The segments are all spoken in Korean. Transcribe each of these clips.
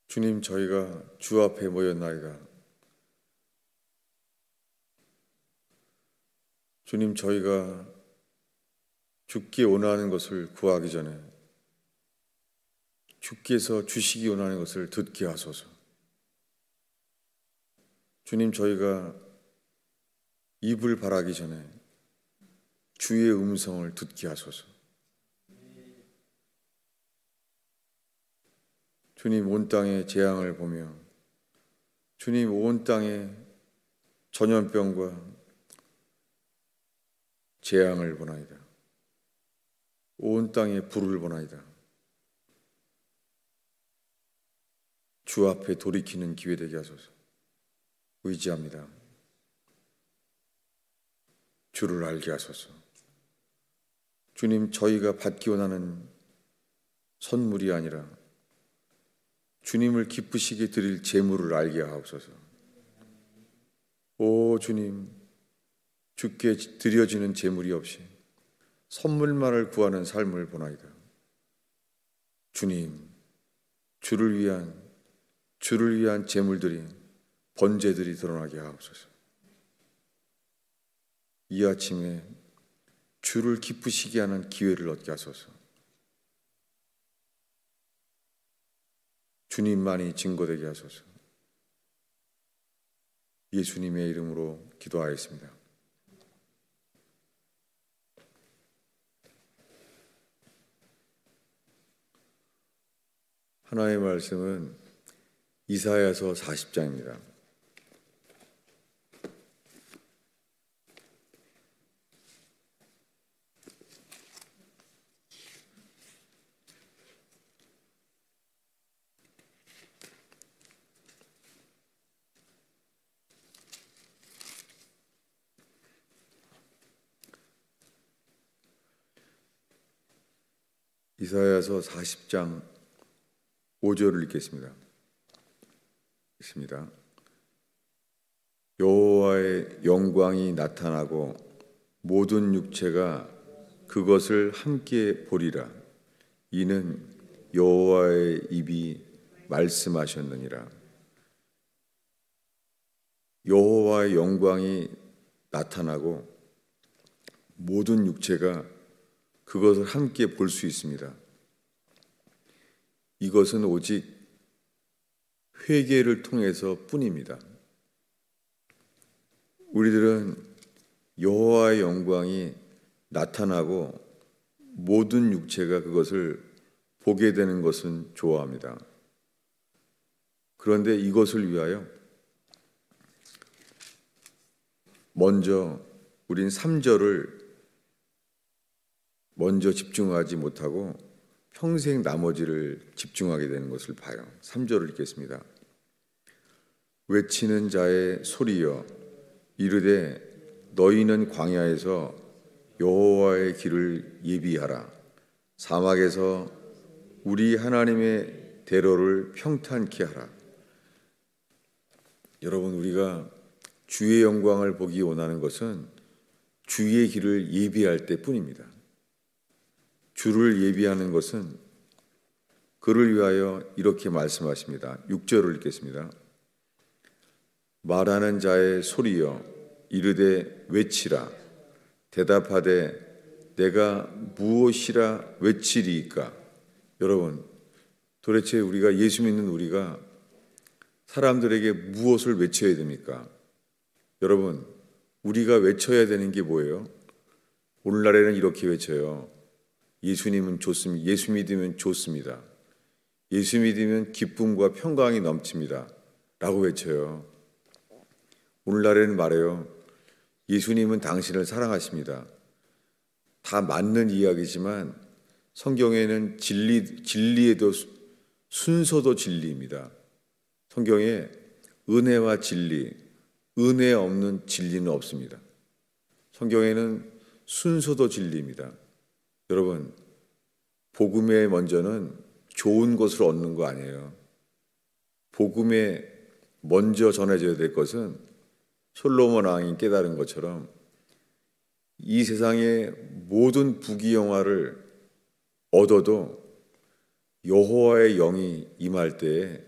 주님, 저희가 주 앞에 모였나이다. 주님, 저희가 주께 원하는 것을 구하기 전에 주께서 주시기 원하는 것을 듣게 하소서. 주님, 저희가 입을 바라기 전에 주의 음성을 듣게 하소서. 주님, 온 땅의 재앙을 보며 주님, 온 땅의 전염병과 재앙을 보나이다. 온 땅에 불을 보나이다. 주 앞에 돌이키는 기회 되게 하소서. 의지합니다. 주를 알게 하소서. 주님, 저희가 받기 원하는 선물이 아니라 주님을 기쁘시게 드릴 재물을 알게 하옵소서. 오 주님, 주께 드려지는 재물이 없이 선물만을 구하는 삶을 보나이다. 주님, 주를 위한 재물들이, 번제들이 드러나게 하옵소서. 이 아침에 주를 기쁘시게 하는 기회를 얻게 하소서. 주님만이 증거되게 하소서. 예수님의 이름으로 기도하였습니다. 하나님의 말씀은 이사야서 40장입니다. 이사야서 40장 5절을 읽겠습니다. 읽습니다. 여호와의 영광이 나타나고 모든 육체가 그것을 함께 보리라. 이는 여호와의 입이 말씀하셨느니라. 여호와의 영광이 나타나고 모든 육체가 그것을 함께 볼 수 있습니다. 이것은 오직 회개를 통해서 뿐입니다. 우리들은 여호와의 영광이 나타나고 모든 육체가 그것을 보게 되는 것은 좋아합니다. 그런데 이것을 위하여 먼저 우린 3절을 먼저 집중하지 못하고 평생 나머지를 집중하게 되는 것을 봐요. 3절을 읽겠습니다. 외치는 자의 소리여 이르되 너희는 광야에서 여호와의 길을 예비하라. 사막에서 우리 하나님의 대로를 평탄케 하라. 여러분, 우리가 주의 영광을 보기 원하는 것은 주의 길을 예비할 때뿐입니다. 주를 예비하는 것은 그를 위하여 이렇게 말씀하십니다. 6절을 읽겠습니다. 말하는 자의 소리여 이르되 외치라. 대답하되 내가 무엇이라 외치리이까. 여러분, 도대체 우리가 예수 믿는 우리가 사람들에게 무엇을 외쳐야 됩니까? 여러분, 우리가 외쳐야 되는 게 뭐예요? 오늘날에는 이렇게 외쳐요. 예수님은 좋습니다. 예수 믿으면 좋습니다. 예수 믿으면 기쁨과 평강이 넘칩니다. 라고 외쳐요. 오늘날에는 말해요. 예수님은 당신을 사랑하십니다. 다 맞는 이야기지만 성경에는 진리에도 순서도 진리입니다. 성경에 은혜와 진리, 은혜 없는 진리는 없습니다. 성경에는 순서도 진리입니다. 여러분, 복음의 먼저는 좋은 것을 얻는 거 아니에요. 복음에 먼저 전해져야 될 것은 솔로몬 왕이 깨달은 것처럼 이 세상의 모든 부귀영화를 얻어도 여호와의 영이 임할 때에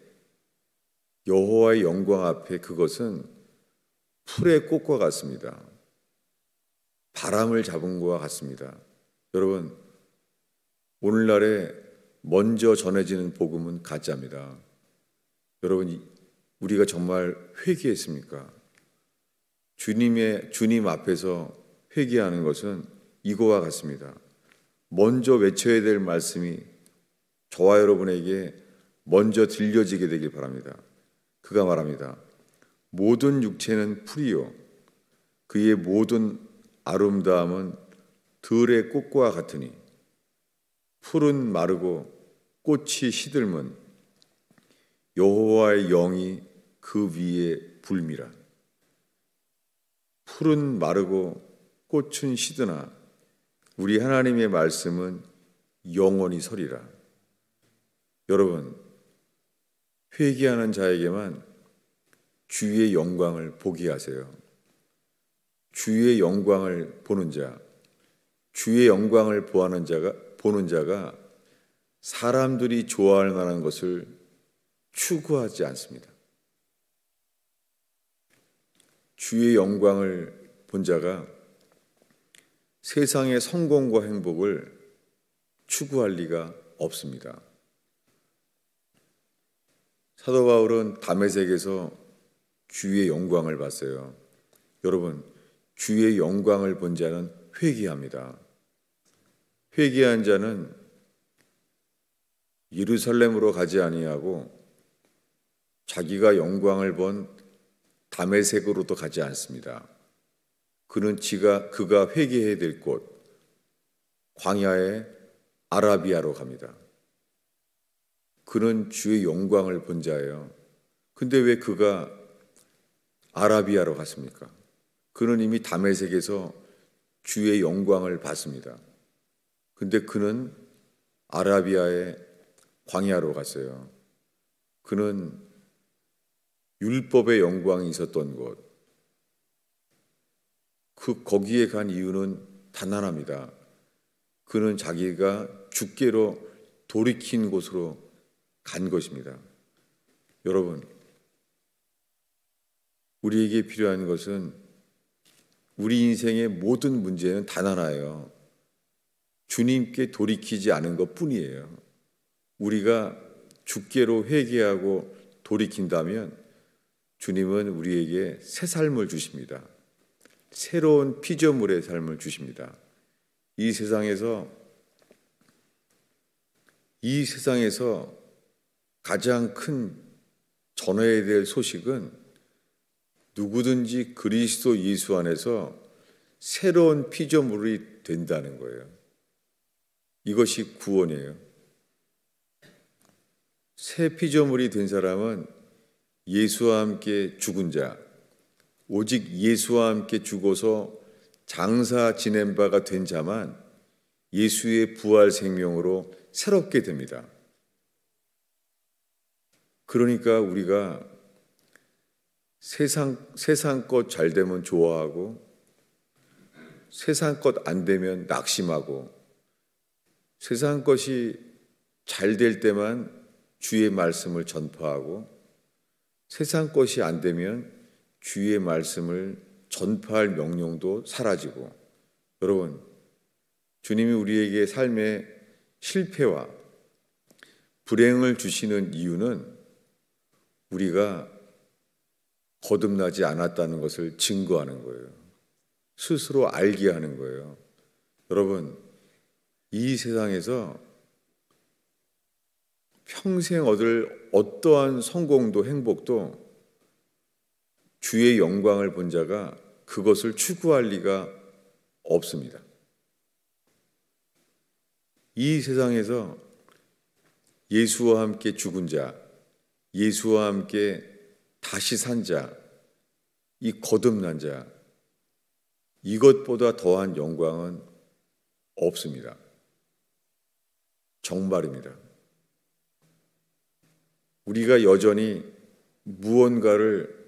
여호와의 영광 앞에 그것은 풀의 꽃과 같습니다. 바람을 잡은 것과 같습니다. 여러분, 오늘날에 먼저 전해지는 복음은 가짜입니다. 여러분, 우리가 정말 회개했습니까? 주님 앞에서 회개하는 것은 이거와 같습니다. 먼저 외쳐야 될 말씀이 저와 여러분에게 먼저 들려지게 되길 바랍니다. 그가 말합니다. 모든 육체는 풀이요 그의 모든 아름다움은 들의 꽃과 같으니 풀은 마르고 꽃이 시들면 여호와의 영이 그 위에 불미라. 풀은 마르고 꽃은 시드나 우리 하나님의 말씀은 영원히 서리라. 여러분, 회개하는 자에게만 주의 영광을 보게 하세요. 주의 영광을 보는 자, 주의 영광을 보는 자가 사람들이 좋아할 만한 것을 추구하지 않습니다. 주의 영광을 본 자가 세상의 성공과 행복을 추구할 리가 없습니다. 사도 바울은 다메섹에서 주의 영광을 봤어요. 여러분, 주의 영광을 본 자는 회개합니다. 회개한 자는 예루살렘으로 가지 아니하고 자기가 영광을 본 다메섹으로도 가지 않습니다. 그는 그가 회개해야 될 곳 광야의 아라비아로 갑니다. 그는 주의 영광을 본 자예요. 근데 왜 그가 아라비아로 갔습니까? 그는 이미 다메섹에서 주의 영광을 봤습니다. 근데 그는 아라비아의 광야로 갔어요. 그는 율법의 영광이 있었던 곳, 거기에 간 이유는 단 하나입니다. 그는 자기가 주께로 돌이킨 곳으로 간 것입니다. 여러분, 우리에게 필요한 것은 우리 인생의 모든 문제는 단 하나예요. 주님께 돌이키지 않은 것 뿐이에요. 우리가 주께로 회개하고 돌이킨다면 주님은 우리에게 새 삶을 주십니다. 새로운 피조물의 삶을 주십니다. 이 세상에서 가장 큰 전해야 될 소식은 누구든지 그리스도 예수 안에서 새로운 피조물이 된다는 거예요. 이것이 구원이에요. 새 피조물이 된 사람은 예수와 함께 죽은 자, 오직 예수와 함께 죽어서 장사 지낸 바가 된 자만 예수의 부활 생명으로 새롭게 됩니다. 그러니까 우리가 세상 것 잘 되면 좋아하고 세상 것 안 되면 낙심하고 세상 것이 잘 될 때만 주의 말씀을 전파하고 세상 것이 안 되면 주의 말씀을 전파할 명령도 사라지고 여러분, 주님이 우리에게 삶의 실패와 불행을 주시는 이유는 우리가 거듭나지 않았다는 것을 증거하는 거예요. 스스로 알게 하는 거예요. 여러분, 이 세상에서 평생 얻을 어떠한 성공도 행복도 주의 영광을 본 자가 그것을 추구할 리가 없습니다. 이 세상에서 예수와 함께 죽은 자, 예수와 함께 다시 산 자, 이 거듭난 자, 이것보다 더한 영광은 없습니다. 정말입니다. 우리가 여전히 무언가를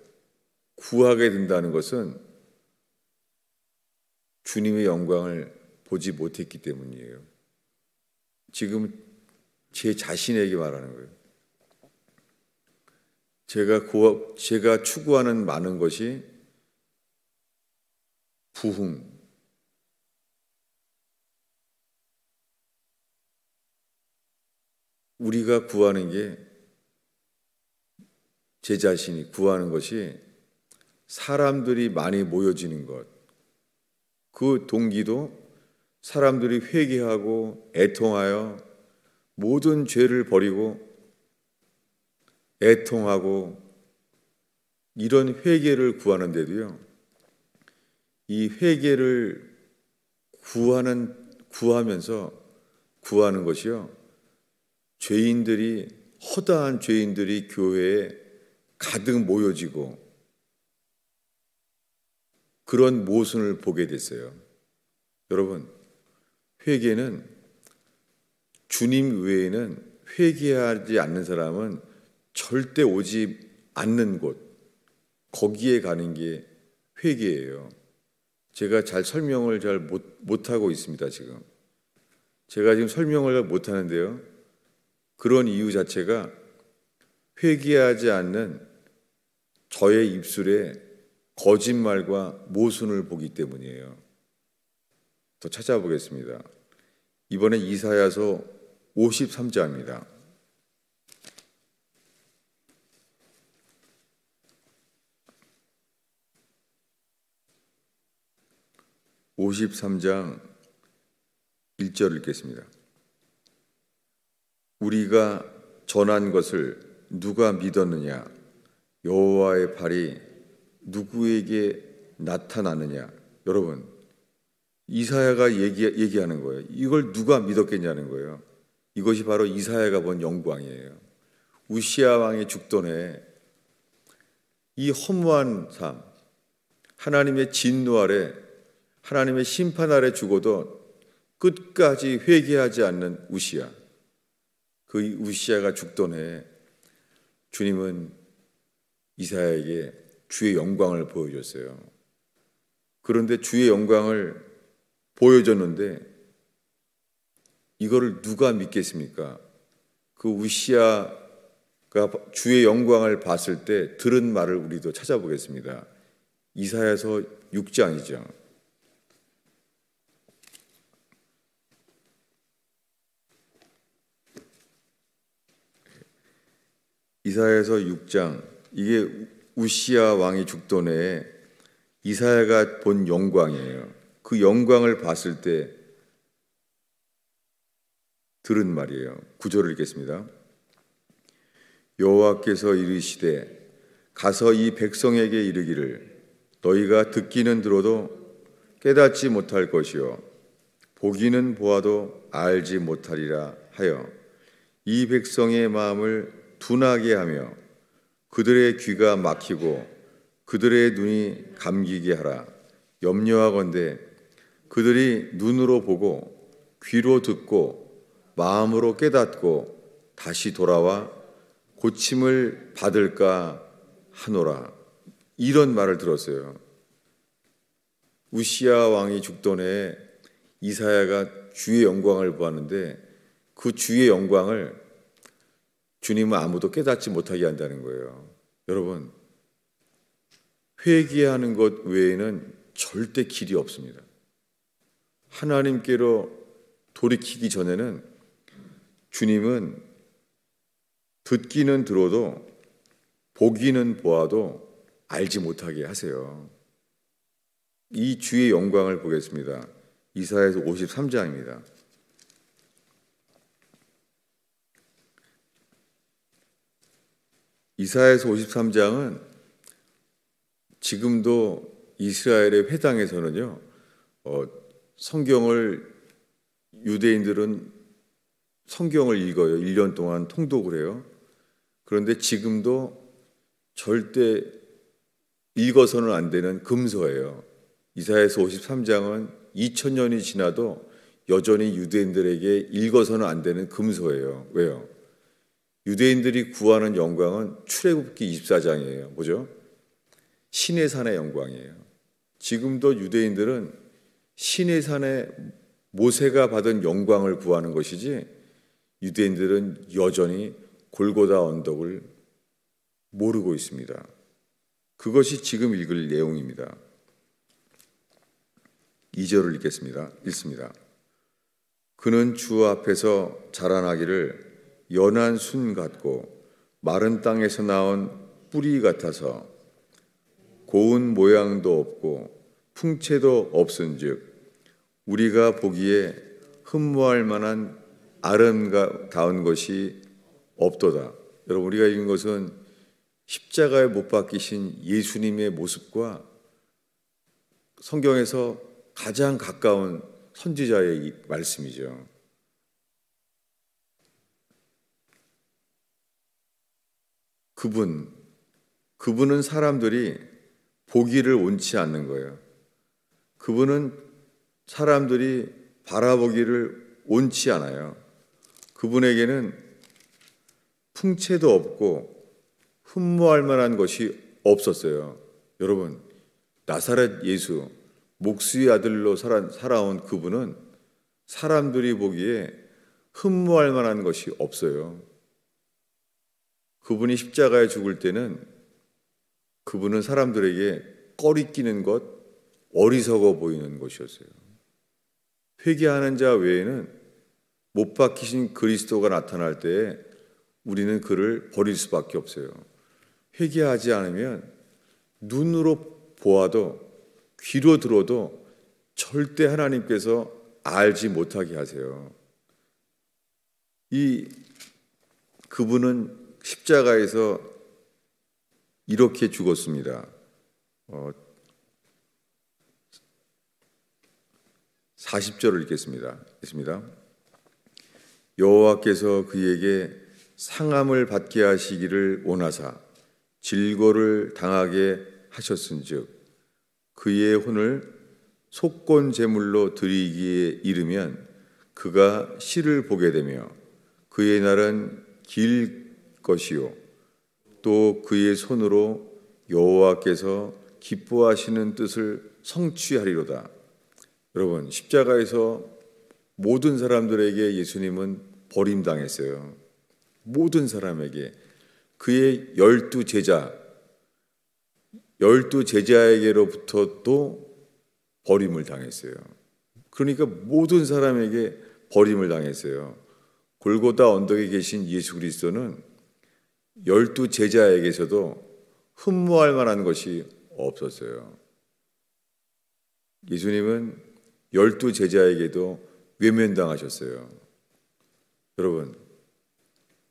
구하게 된다는 것은 주님의 영광을 보지 못했기 때문이에요. 지금 제 자신에게 말하는 거예요. 제가 추구하는 많은 것이 부흥, 우리가 구하는 게, 제 자신이 구하는 것이 사람들이 많이 모여지는 것, 그 동기도 사람들이 회개하고 애통하여 모든 죄를 버리고 애통하고 이런 회개를 구하는데도요, 이 회개를 구하면서 구하는 것이요, 허다한 죄인들이 교회에 가득 모여지고 그런 모순을 보게 됐어요. 여러분, 회개는 주님 외에는 회개하지 않는 사람은 절대 오지 않는 곳, 거기에 가는 게 회개예요. 제가 잘 설명을 잘 못하고 있습니다, 지금. 제가 지금 설명을 잘 못하는데요. 그런 이유 자체가 회개하지 않는 저의 입술에 거짓말과 모순을 보기 때문이에요. 더 찾아보겠습니다. 이번에 이사야서 53장입니다. 53장 1절 읽겠습니다. 우리가 전한 것을 누가 믿었느냐? 여호와의 발이 누구에게 나타나느냐? 여러분, 이사야가 얘기하는 거예요. 이걸 누가 믿었겠냐는 거예요. 이것이 바로 이사야가 본 영광이에요. 우시야 왕이 죽던 해 이 허무한 삶, 하나님의 진노 아래, 하나님의 심판 아래 죽어도 끝까지 회개하지 않는 우시야, 그 우시야가 죽던 해 주님은 이사야에게 주의 영광을 보여줬어요. 그런데 주의 영광을 보여줬는데 이거를 누가 믿겠습니까? 그 우시야가 주의 영광을 봤을 때 들은 말을 우리도 찾아보겠습니다. 이사야서 6장이죠. 이사야서 6장, 이게 우시야 왕이 죽던 해에 이사야가 본 영광이에요. 그 영광을 봤을 때 들은 말이에요. 9절을 읽겠습니다. 여호와께서 이르시되 가서 이 백성에게 이르기를 너희가 듣기는 들어도 깨닫지 못할 것이요 보기는 보아도 알지 못하리라 하여 이 백성의 마음을 둔하게 하며 그들의 귀가 막히고 그들의 눈이 감기게 하라. 염려하건대 그들이 눈으로 보고 귀로 듣고 마음으로 깨닫고 다시 돌아와 고침을 받을까 하노라. 이런 말을 들었어요. 우시야 왕이 죽던 해에 이사야가 주의 영광을 보았는데 그 주의 영광을 주님은 아무도 깨닫지 못하게 한다는 거예요. 여러분, 회개하는 것 외에는 절대 길이 없습니다. 하나님께로 돌이키기 전에는 주님은 듣기는 들어도 보기는 보아도 알지 못하게 하세요. 이 주의 영광을 보겠습니다. 이사야서 53장입니다. 이사야서 53장은 지금도 이스라엘의 회당에서는요, 유대인들은 성경을 읽어요. 1년 동안 통독을 해요. 그런데 지금도 절대 읽어서는 안 되는 금서예요. 이사야서 53장은 2000년이 지나도 여전히 유대인들에게 읽어서는 안 되는 금서예요. 왜요? 유대인들이 구하는 영광은 출애굽기 24장이에요. 뭐죠? 신의 산의 영광이에요. 지금도 유대인들은 신의 산에 모세가 받은 영광을 구하는 것이지 유대인들은 여전히 골고다 언덕을 모르고 있습니다. 그것이 지금 읽을 내용입니다. 2절을 읽습니다. 그는 주 앞에서 자라나기를 연한 순 같고 마른 땅에서 나온 뿌리 같아서 고운 모양도 없고 풍채도 없은즉 우리가 보기에 흠모할 만한 아름다운 것이 없도다. 여러분, 우리가 읽은 것은 십자가에 못 박히신 예수님의 모습과 성경에서 가장 가까운 선지자의 말씀이죠. 그분은 사람들이 보기를 원치 않는 거예요. 그분은 사람들이 바라보기를 원치 않아요. 그분에게는 풍채도 없고 흠모할 만한 것이 없었어요. 여러분, 나사렛 예수, 목수의 아들로 살아온 그분은 사람들이 보기에 흠모할 만한 것이 없어요. 그분이 십자가에 죽을 때는 그분은 사람들에게 꺼리끼는 것, 어리석어 보이는 것이었어요. 회개하는 자 외에는 못 박히신 그리스도가 나타날 때에 우리는 그를 버릴 수밖에 없어요. 회개하지 않으면 눈으로 보아도 귀로 들어도 절대 하나님께서 알지 못하게 하세요. 그분은 십자가에서 이렇게 죽었습니다. 40절을 읽겠습니다. 여호와께서 그에게 상함을 받게 하시기를 원하사 질고를 당하게 하셨은즉 그의 혼을 속건 제물로 드리기에 이르면 그가 시를 보게 되며 그의 날은 길 것이요 또 그의 손으로 여호와께서 기뻐하시는 뜻을 성취하리로다. 여러분, 십자가에서 모든 사람들에게 예수님은 버림당했어요. 모든 사람에게. 그의 12제자에게로부터도 버림을 당했어요. 그러니까 모든 사람에게 버림을 당했어요. 골고다 언덕에 계신 예수 그리스도는 12제자에게서도 흠모할 만한 것이 없었어요. 예수님은 12제자에게도 외면당하셨어요. 여러분,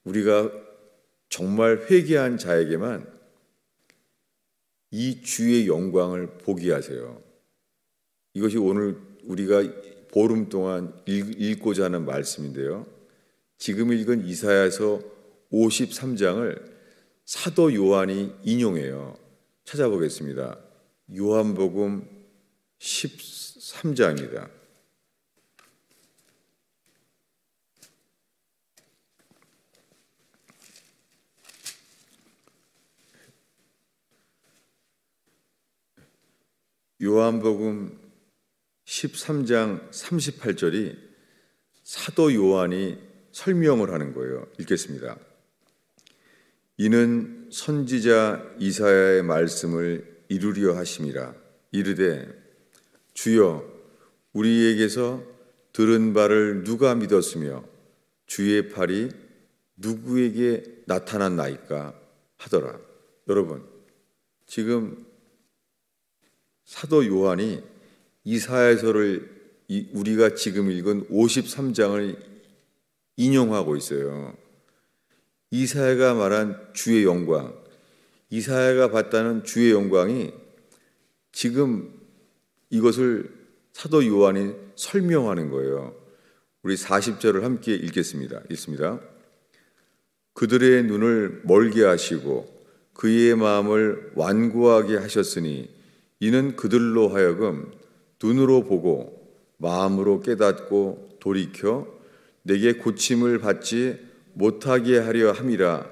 우리가 정말 회개한 자에게만 이 주의 영광을 보게 하세요. 이것이 오늘 우리가 보름 동안 읽고자 하는 말씀인데요. 지금 읽은 이사야서 53장을 사도 요한이 인용해요. 찾아보겠습니다. 요한복음 13장입니다. 요한복음 13장 38절이 사도 요한이 설명을 하는 거예요. 읽겠습니다. 이는 선지자 이사야의 말씀을 이루려 하심이라. 이르되 주여 우리에게서 들은 바를 누가 믿었으며 주의 팔이 누구에게 나타났나이까 하더라. 여러분, 지금 사도 요한이 이사야서를 우리가 지금 읽은 53장을 인용하고 있어요. 이사야가 말한 주의 영광, 이사야가 봤다는 주의 영광이 지금 이것을 사도 요한이 설명하는 거예요. 우리 40절을 함께 읽겠습니다. 읽습니다. 그들의 눈을 멀게 하시고 그의 마음을 완고하게 하셨으니 이는 그들로 하여금 눈으로 보고 마음으로 깨닫고 돌이켜 내게 고침을 받지 못하게 하려 함이라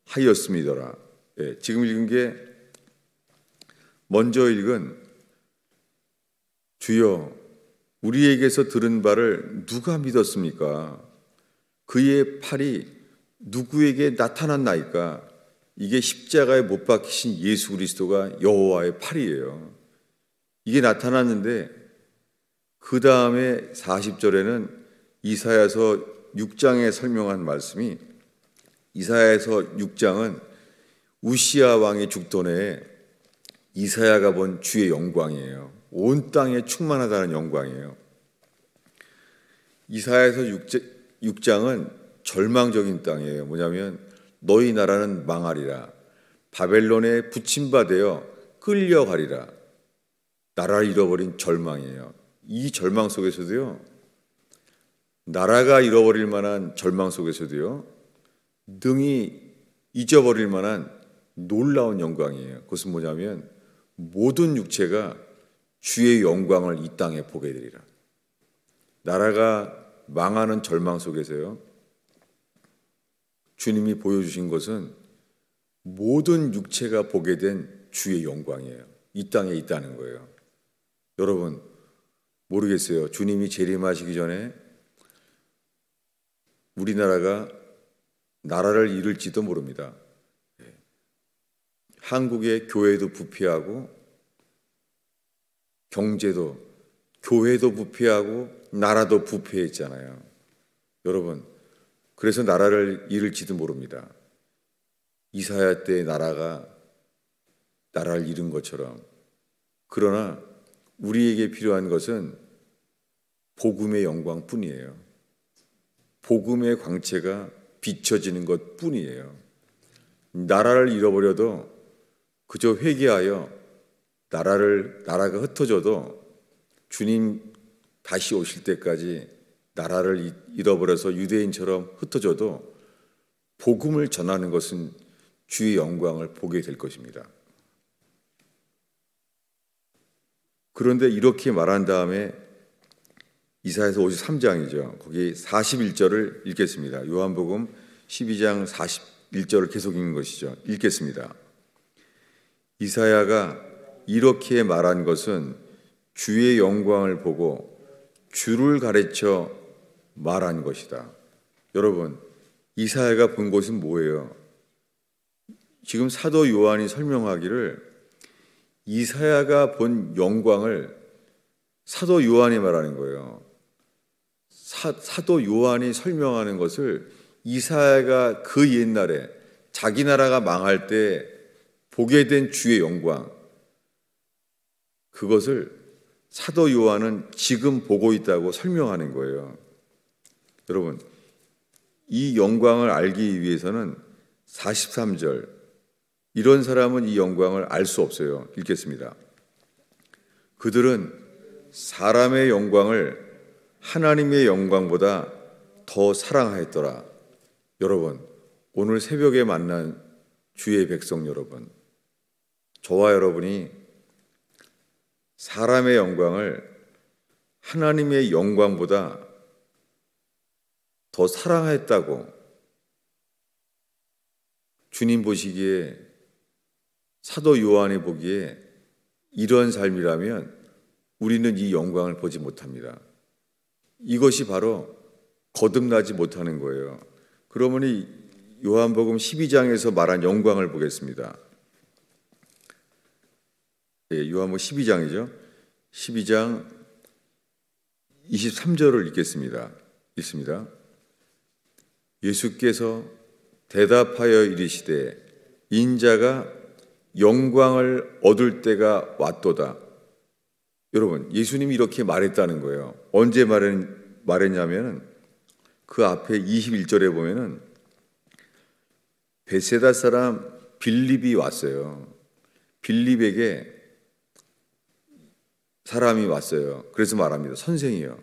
하였음이더라. 예, 지금 읽은 게 먼저 읽은 주여 우리에게서 들은 바를 누가 믿었습니까? 그의 팔이 누구에게 나타났나이까? 이게 십자가에 못 박히신 예수 그리스도가 여호와의 팔이에요. 이게 나타났는데 그 다음에 40절에는 이사야서 6장에 설명한 말씀이, 이사야서 6장은 우시야 왕이 죽던 해에 이사야가 본 주의 영광이에요. 온 땅에 충만하다는 영광이에요. 이사야서 6장은 절망적인 땅이에요. 뭐냐면 너희 나라는 망하리라, 바벨론에 붙임바되어 끌려가리라. 나라를 잃어버린 절망이에요. 이 절망 속에서도요, 나라가 잃어버릴 만한 절망 속에서도요, 능히 잊어버릴 만한 놀라운 영광이에요. 그것은 뭐냐면 모든 육체가 주의 영광을 이 땅에 보게 되리라. 나라가 망하는 절망 속에서요, 주님이 보여주신 것은 모든 육체가 보게 된 주의 영광이에요. 이 땅에 있다는 거예요. 여러분, 모르겠어요. 주님이 재림하시기 전에 우리나라가 나라를 잃을지도 모릅니다. 한국의 교회도 부패하고 경제도, 교회도 부패하고 나라도 부패했잖아요. 여러분, 그래서 나라를 잃을지도 모릅니다. 이사야 때의 나라가 나라를 잃은 것처럼. 그러나 우리에게 필요한 것은 복음의 영광뿐이에요. 복음의 광채가 비춰지는 것뿐이에요. 나라를 잃어버려도 그저 회개하여 나라가 흩어져도 주님 다시 오실 때까지 나라를 잃어버려서 유대인처럼 흩어져도 복음을 전하는 것은 주의 영광을 보게 될 것입니다. 그런데 이렇게 말한 다음에 이사야서 53장이죠. 거기 41절을 읽겠습니다. 요한복음 12장 41절을 계속 읽는 것이죠. 읽겠습니다. 이사야가 이렇게 말한 것은 주의 영광을 보고 주를 가르쳐 말한 것이다. 여러분, 이사야가 본 것은 뭐예요? 지금 사도 요한이 설명하기를 이사야가 본 영광을 사도 요한이 말하는 거예요. 사도 요한이 설명하는 것을 이사야가 그 옛날에 자기 나라가 망할 때 보게 된 주의 영광, 그것을 사도 요한은 지금 보고 있다고 설명하는 거예요. 여러분, 이 영광을 알기 위해서는 43절, 이런 사람은 이 영광을 알 수 없어요. 읽겠습니다. 그들은 사람의 영광을 하나님의 영광보다 더 사랑하였더라. 여러분, 오늘 새벽에 만난 주의 백성 여러분, 저와 여러분이 사람의 영광을 하나님의 영광보다 더 사랑했다고 주님 보시기에, 사도 요한이 보기에 이런 삶이라면 우리는 이 영광을 보지 못합니다. 이것이 바로 거듭나지 못하는 거예요. 그러므니 요한복음 12장에서 말한 영광을 보겠습니다. 요한복음 12장이죠. 12장 23절을 읽겠습니다. 읽습니다. 예수께서 대답하여 이르시되 인자가 영광을 얻을 때가 왔도다. 여러분, 예수님이 이렇게 말했다는 거예요. 언제 말했냐면 그 앞에 21절에 보면은 베세다 사람 빌립이 왔어요. 빌립에게 사람이 왔어요. 그래서 말합니다. 선생이요,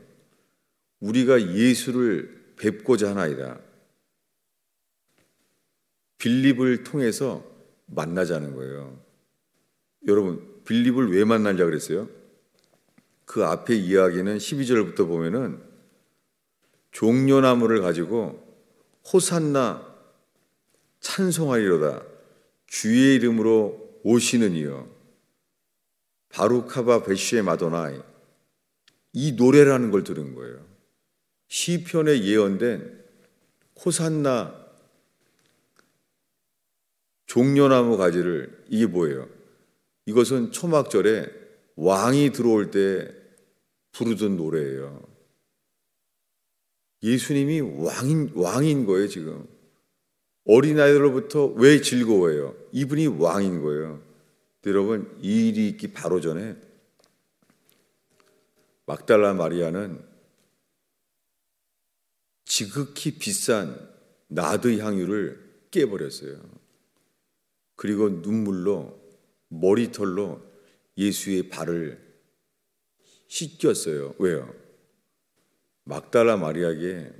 우리가 예수를 뵙고자 하나이다. 빌립을 통해서 만나자는 거예요. 여러분, 빌립을 왜 만나려고 그랬어요? 그 앞에 이야기는 12절부터 보면은 종려나무를 가지고 호산나 찬송하리로다, 주의 이름으로 오시는 이여 바루카바 베시에 마도나이, 이 노래라는 걸 들은 거예요. 시편에 예언된 호산나 종려나무 가지를, 이게 뭐예요? 이것은 초막절에 왕이 들어올 때 부르던 노래예요. 예수님이 왕인 거예요, 지금. 어린아이들로부터 왜 즐거워해요? 이분이 왕인 거예요. 여러분, 이 일이 있기 바로 전에 막달라 마리아는 지극히 비싼 나드 향유를 깨버렸어요. 그리고 눈물로, 머리털로 예수의 발을 씻겼어요. 왜요? 막달라 마리아에게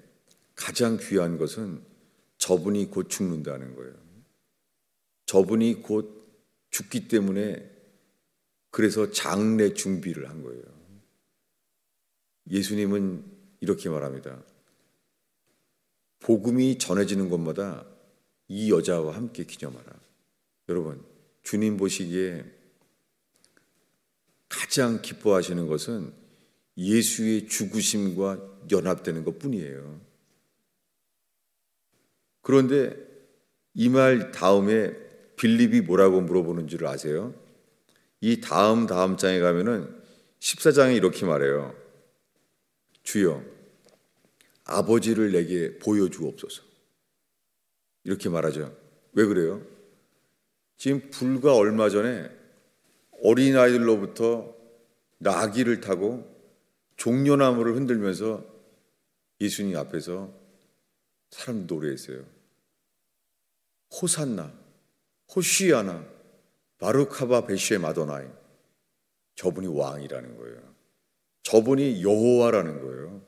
가장 귀한 것은 저분이 곧 죽는다는 거예요. 저분이 곧 죽기 때문에 그래서 장례 준비를 한 거예요. 예수님은 이렇게 말합니다. 복음이 전해지는 곳마다 이 여자와 함께 기념하라. 여러분, 주님 보시기에 가장 기뻐하시는 것은 예수의 죽으심과 연합되는 것뿐이에요. 그런데 이 말 다음에 빌립이 뭐라고 물어보는 줄 아세요? 이 다음 장에 가면은 14장에 이렇게 말해요. 주여, 아버지를 내게 보여주옵소서. 이렇게 말하죠. 왜 그래요? 지금 불과 얼마 전에 어린아이들로부터 나귀를 타고 종려나무를 흔들면서 예수님 앞에서 사람 노래했어요. 호산나, 호시아나, 바루카바 베시에 마도나이. 저분이 왕이라는 거예요. 저분이 여호와라는 거예요.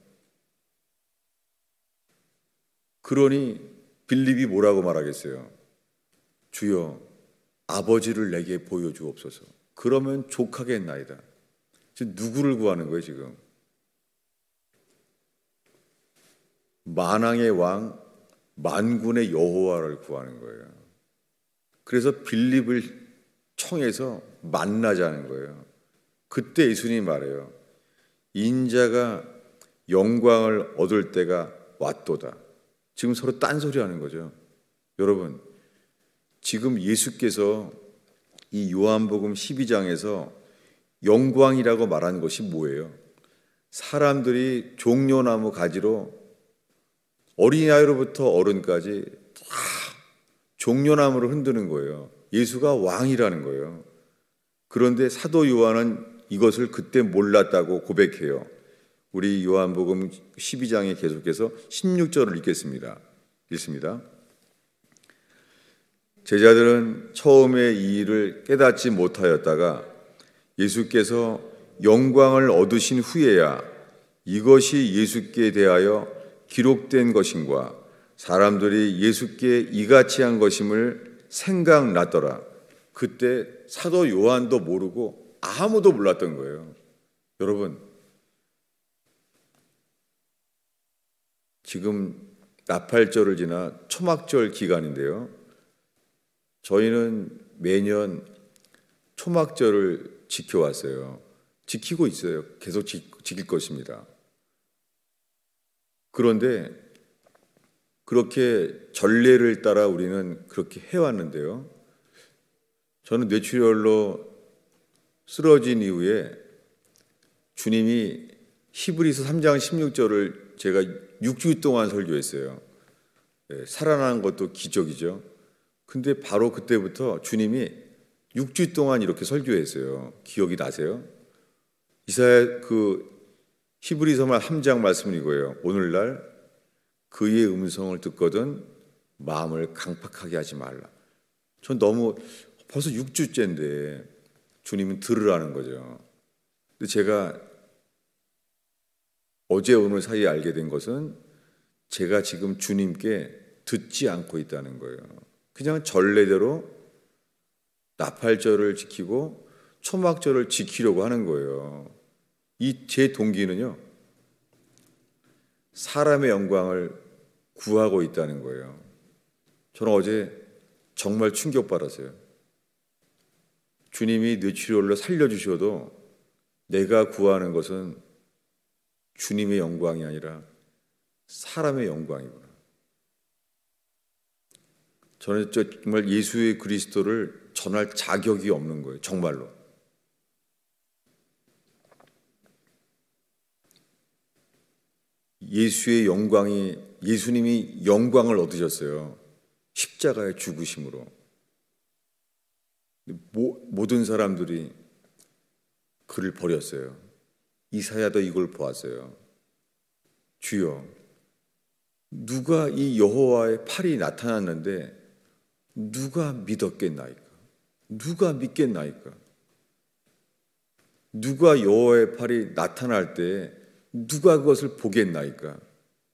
그러니 빌립이 뭐라고 말하겠어요? 주여, 아버지를 내게 보여주옵소서. 그러면 족하겠나이다. 지금 누구를 구하는 거예요, 지금? 만왕의 왕, 만군의 여호와를 구하는 거예요. 그래서 빌립을 청해서 만나자는 거예요. 그때 예수님이 말해요. 인자가 영광을 얻을 때가 왔도다. 지금 서로 딴소리하는 거죠. 여러분, 지금 예수께서 이 요한복음 12장에서 영광이라고 말하는 것이 뭐예요? 사람들이 종려나무 가지로 어린아이로부터 어른까지 다 종려나무를 흔드는 거예요. 예수가 왕이라는 거예요. 그런데 사도 요한은 이것을 그때 몰랐다고 고백해요. 우리 요한복음 12장에 계속해서 16절을 읽습니다. 제자들은 처음에 이 일을 깨닫지 못하였다가 예수께서 영광을 얻으신 후에야 이것이 예수께 대하여 기록된 것인과 사람들이 예수께 이같이 한 것임을 생각났더라. 그때 사도 요한도 모르고 아무도 몰랐던 거예요. 여러분, 지금 나팔절을 지나 초막절 기간인데요. 저희는 매년 초막절을 지켜왔어요. 지키고 있어요. 계속 지킬 것입니다. 그런데 그렇게 전례를 따라 우리는 그렇게 해왔는데요. 저는 뇌출혈로 쓰러진 이후에 주님이 히브리서 3장 16절을 제가 6주 동안 설교했어요. 살아난 것도 기적이죠. 근데 바로 그때부터 주님이 6주 동안 이렇게 설교했어요. 기억이 나세요? 이사야 히브리서 3장 말씀은 이거예요. 오늘날 그의 음성을 듣거든 마음을 강팍하게 하지 말라. 전 너무 벌써 6주째인데 주님은 들으라는 거죠. 근데 제가 어제 오늘 사이에 알게 된 것은 제가 지금 주님께 듣지 않고 있다는 거예요. 그냥 전례대로 나팔절을 지키고 초막절을 지키려고 하는 거예요. 이 제 동기는요, 사람의 영광을 구하고 있다는 거예요. 저는 어제 정말 충격받았어요. 주님이 뇌출혈로 살려주셔도 내가 구하는 것은 주님의 영광이 아니라 사람의 영광이구나. 저는 정말 예수의 그리스도를 전할 자격이 없는 거예요. 정말로. 예수님이 영광을 얻으셨어요. 십자가의 죽으심으로. 모든 사람들이 그를 버렸어요. 이사야도 이걸 보았어요. 주여, 누가 이 여호와의 팔이 나타났는데 누가 믿었겠나이까? 누가 믿겠나이까? 누가 여호와의 팔이 나타날 때 누가 그것을 보겠나이까?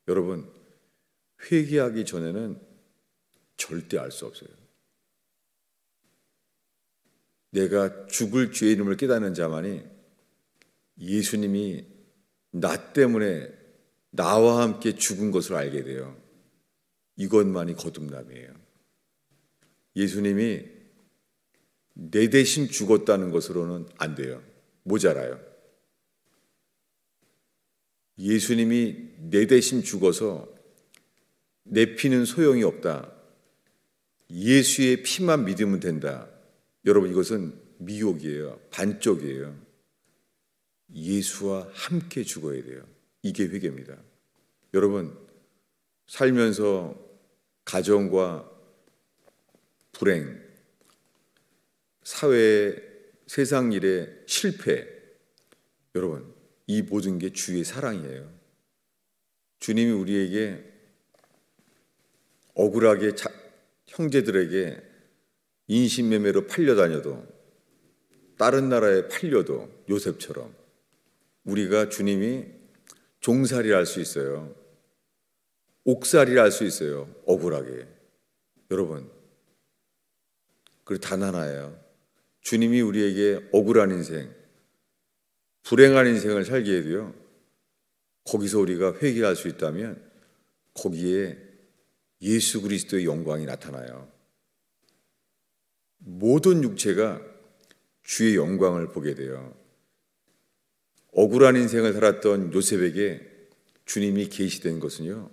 여러분, 회개하기 전에는 절대 알 수 없어요. 내가 죽을 죄의 이름을 깨닫는 자만이 예수님이 나 때문에 나와 함께 죽은 것을 알게 돼요. 이것만이 거듭남이에요. 예수님이 내 대신 죽었다는 것으로는 안 돼요. 모자라요. 예수님이 내 대신 죽어서 내 피는 소용이 없다. 예수의 피만 믿으면 된다. 여러분, 이것은 미혹이에요. 반쪽이에요. 예수와 함께 죽어야 돼요. 이게 회개입니다. 여러분, 살면서 가정과 불행, 사회, 세상 일의 실패, 여러분, 이 모든 게 주의 사랑이에요. 주님이 우리에게 억울하게 형제들에게 인신매매로 팔려다녀도, 다른 나라에 팔려도 요셉처럼 우리가 주님이 종살이를 할 수 있어요. 옥살이를 할 수 있어요. 억울하게. 여러분, 그리고 단 하나예요. 주님이 우리에게 억울한 인생, 불행한 인생을 살게 해도요, 거기서 우리가 회개할 수 있다면 거기에 예수 그리스도의 영광이 나타나요. 모든 육체가 주의 영광을 보게 돼요. 억울한 인생을 살았던 요셉에게 주님이 계시된 것은요,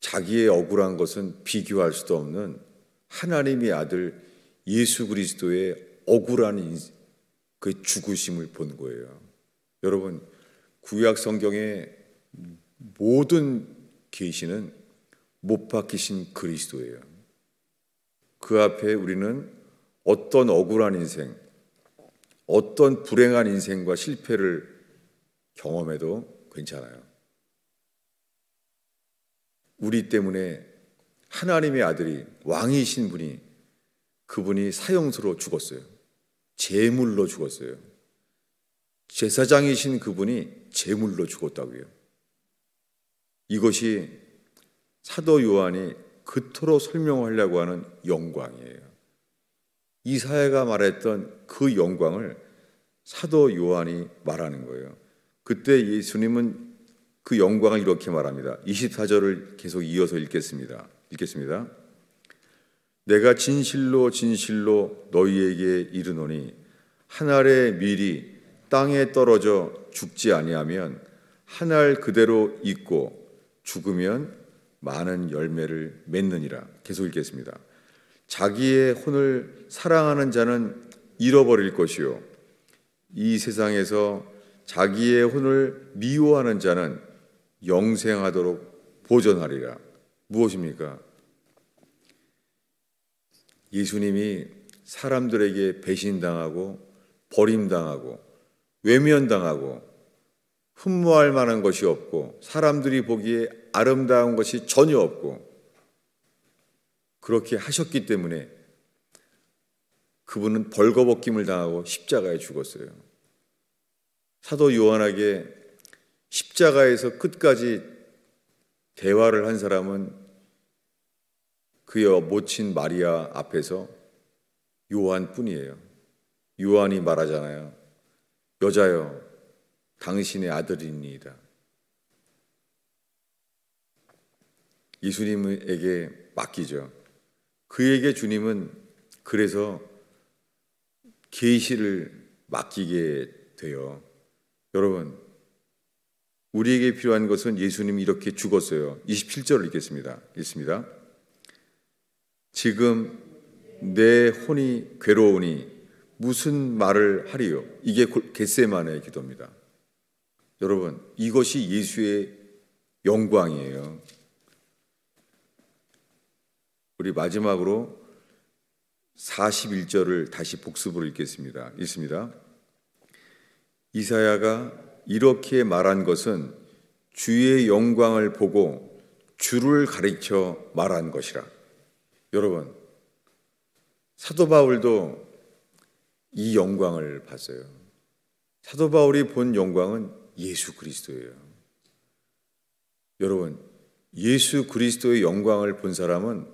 자기의 억울한 것은 비교할 수도 없는 하나님의 아들 예수 그리스도의 억울한 그 죽으심을 본 거예요. 여러분, 구약 성경의 모든 계시는 못 박히신 그리스도예요. 그 앞에 우리는 어떤 억울한 인생, 어떤 불행한 인생과 실패를 경험해도 괜찮아요. 우리 때문에 하나님의 아들이, 왕이신 분이, 그분이 사형수로 죽었어요. 제물로 죽었어요. 제사장이신 그분이 제물로 죽었다고요. 이것이 사도 요한이 그토록 설명하려고 하는 영광이에요. 이사야가 말했던 그 영광을 사도 요한이 말하는 거예요. 그때 예수님은 그 영광을 이렇게 말합니다. 24절을 계속 이어서 읽겠습니다. 내가 진실로 진실로 너희에게 이르노니 한 알의 밀이 땅에 떨어져 죽지 아니하면 한 알 그대로 있고 죽으면 많은 열매를 맺느니라. 계속 읽겠습니다. 자기의 혼을 사랑하는 자는 잃어버릴 것이요 이 세상에서 자기의 혼을 미워하는 자는 영생하도록 보존하리라. 무엇입니까? 예수님이 사람들에게 배신당하고 버림당하고 외면당하고 흠모할 만한 것이 없고 사람들이 보기에 아름다운 것이 전혀 없고 그렇게 하셨기 때문에 그분은 벌거벗김을 당하고 십자가에 죽었어요. 사도 요한에게 십자가에서 끝까지 대화를 한 사람은 그의 모친 마리아 앞에서 요한뿐이에요. 요한이 말하잖아요. 여자여, 당신의 아들이니이다. 예수님에게 맡기죠. 그에게 주님은 그래서 계시를 맡기게 돼요. 여러분, 우리에게 필요한 것은 예수님이 이렇게 죽었어요. 27절을 읽겠습니다. 지금 내 혼이 괴로우니 무슨 말을 하리요? 이게 겟세마네의 기도입니다. 여러분, 이것이 예수의 영광이에요. 우리 마지막으로 41절을 다시 복습으로 읽겠습니다. 읽습니다. 이사야가 이렇게 말한 것은 주의 영광을 보고 주를 가리켜 말한 것이라. 여러분, 사도 바울도 이 영광을 봤어요. 사도 바울이 본 영광은 예수 그리스도예요. 여러분, 예수 그리스도의 영광을 본 사람은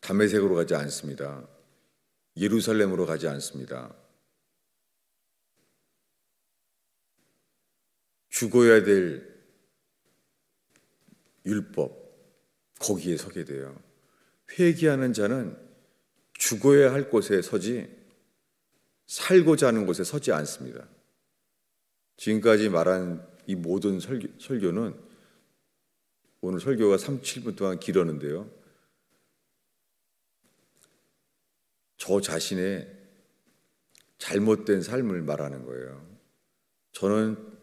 다메섹으로 가지 않습니다. 예루살렘으로 가지 않습니다. 죽어야 될 율법, 거기에 서게 돼요. 회개하는 자는 죽어야 할 곳에 서지 살고자 하는 곳에 서지 않습니다. 지금까지 말한 이 모든 설교는 오늘 설교가 37분 동안 길었는데요. 저 자신의 잘못된 삶을 말하는 거예요. 저는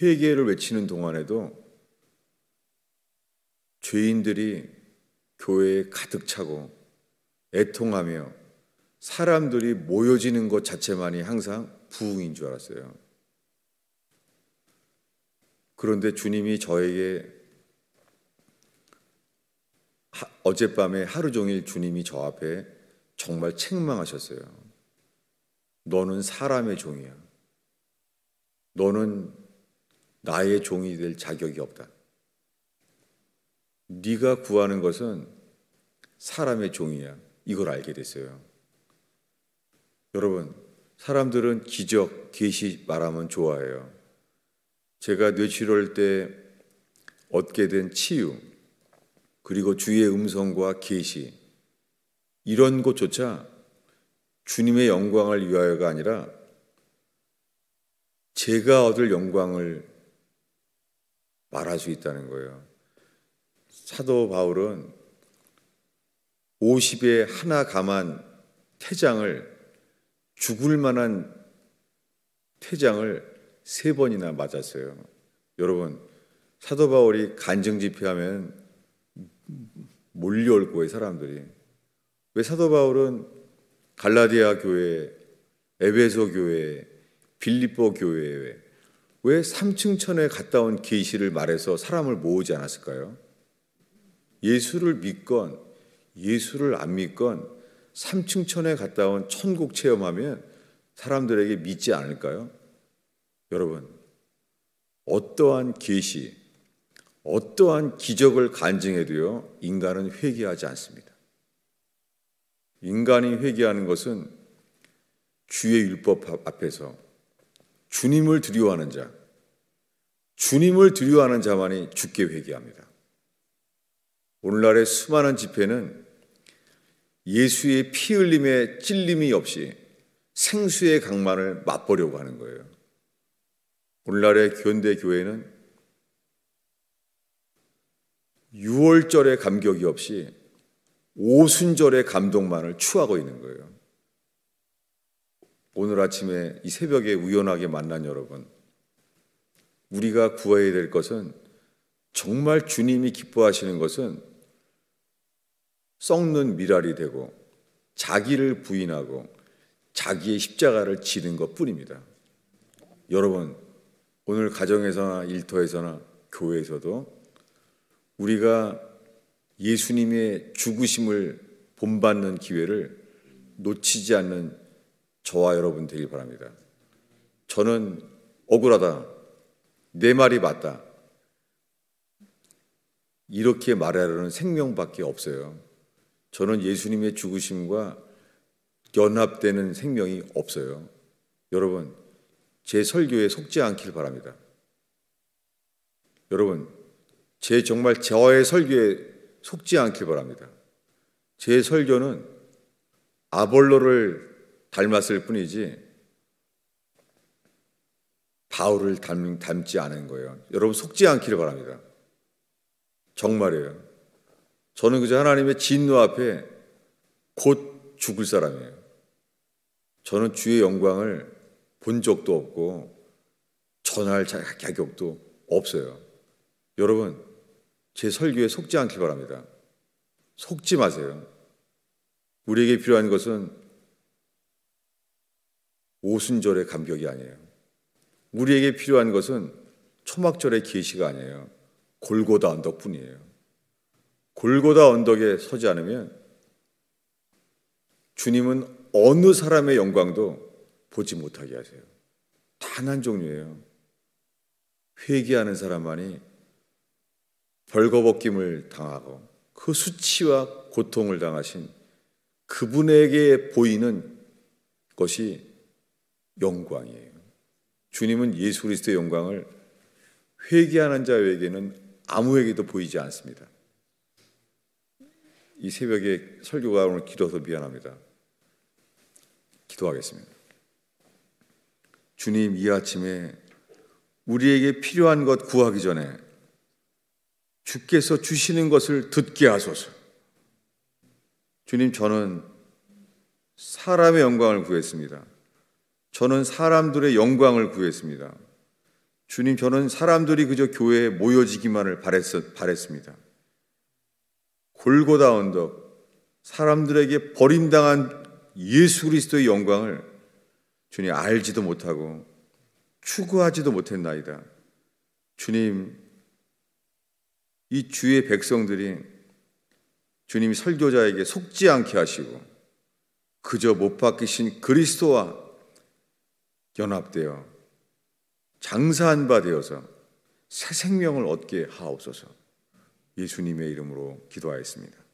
회개를 외치는 동안에도 죄인들이 교회에 가득 차고 애통하며 사람들이 모여지는 것 자체만이 항상 부흥인 줄 알았어요. 그런데 주님이 저에게 어젯밤에 하루 종일 주님이 저 앞에 정말 책망하셨어요. 너는 사람의 종이야. 너는 나의 종이 될 자격이 없다. 네가 구하는 것은 사람의 종이야. 이걸 알게 됐어요. 여러분, 사람들은 기적, 계시 말하면 좋아해요. 제가 뇌출혈 때 얻게 된 치유, 그리고 주의 음성과 계시, 이런 것조차 주님의 영광을 위하여가 아니라 제가 얻을 영광을 말할 수 있다는 거예요. 사도 바울은 50에 하나 감한 태장을, 죽을 만한 태장을 3번이나 맞았어요. 여러분, 사도 바울이 간증 집회하면 몰려올 거예요, 사람들이. 왜 사도 바울은 갈라디아 교회, 에베소 교회, 빌립보 교회에 왜 3층천에 갔다 온 계시를 말해서 사람을 모으지 않았을까요? 예수를 믿건 예수를 안 믿건 3층천에 갔다 온 천국 체험하면 사람들에게 믿지 않을까요? 여러분, 어떠한 계시, 어떠한 기적을 간증해도요, 인간은 회개하지 않습니다. 인간이 회개하는 것은 주의 율법 앞에서 주님을 두려워하는 자, 주님을 두려워하는 자만이 주께 회개합니다. 오늘날의 수많은 집회는 예수의 피 흘림에 찔림이 없이 생수의 강만을 맛보려고 하는 거예요. 오늘날의 현대 교회는 6월절의 감격이 없이 오순절의 감동만을 추구하고 있는 거예요. 오늘 아침에 이 새벽에 우연하게 만난 여러분, 우리가 구해야 될 것은, 정말 주님이 기뻐하시는 것은 썩는 미랄이 되고 자기를 부인하고 자기의 십자가를 지는 것뿐입니다. 여러분, 오늘 가정에서나 일터에서나 교회에서도 우리가 예수님의 죽으심을 본받는 기회를 놓치지 않는 저와 여러분 되길 바랍니다. 저는 억울하다, 내 말이 맞다, 이렇게 말하려는 생명밖에 없어요. 저는 예수님의 죽으심과 연합되는 생명이 없어요. 여러분, 제 설교에 속지 않길 바랍니다. 여러분, 정말 저의 설교에 속지 않길 바랍니다. 제 설교는 아볼로를 닮았을 뿐이지 바울을 닮지 않은 거예요. 여러분, 속지 않기를 바랍니다. 정말이에요. 저는 그저 하나님의 진노 앞에 곧 죽을 사람이에요. 저는 주의 영광을 본 적도 없고 전할 자격도 없어요. 여러분, 제 설교에 속지 않길 바랍니다. 속지 마세요. 우리에게 필요한 것은 오순절의 감격이 아니에요. 우리에게 필요한 것은 초막절의 계시가 아니에요. 골고다 언덕뿐이에요. 골고다 언덕에 서지 않으면 주님은 어느 사람의 영광도 보지 못하게 하세요. 단 한 종류예요. 회개하는 사람만이 벌거벗김을 당하고 그 수치와 고통을 당하신 그분에게 보이는 것이 영광이에요. 주님은 예수 그리스도의 영광을 회개하는 자에게는 아무에게도 보이지 않습니다. 이 새벽에 설교가 오늘 길어서 미안합니다. 기도하겠습니다. 주님, 이 아침에 우리에게 필요한 것 구하기 전에 주께서 주시는 것을 듣게 하소서. 주님, 저는 사람의 영광을 구했습니다. 저는 사람들의 영광을 구했습니다. 주님, 저는 사람들이 그저 교회에 모여지기만을 바랬습니다. 골고다 언덕, 사람들에게 버림당한 예수 그리스도의 영광을 주님 알지도 못하고 추구하지도 못했나이다. 주님, 이 주의 백성들이 주님이 설교자에게 속지 않게 하시고 그저 못 박히신 그리스도와 연합되어 장사한 바 되어서 새 생명을 얻게 하옵소서. 예수님의 이름으로 기도하였습니다.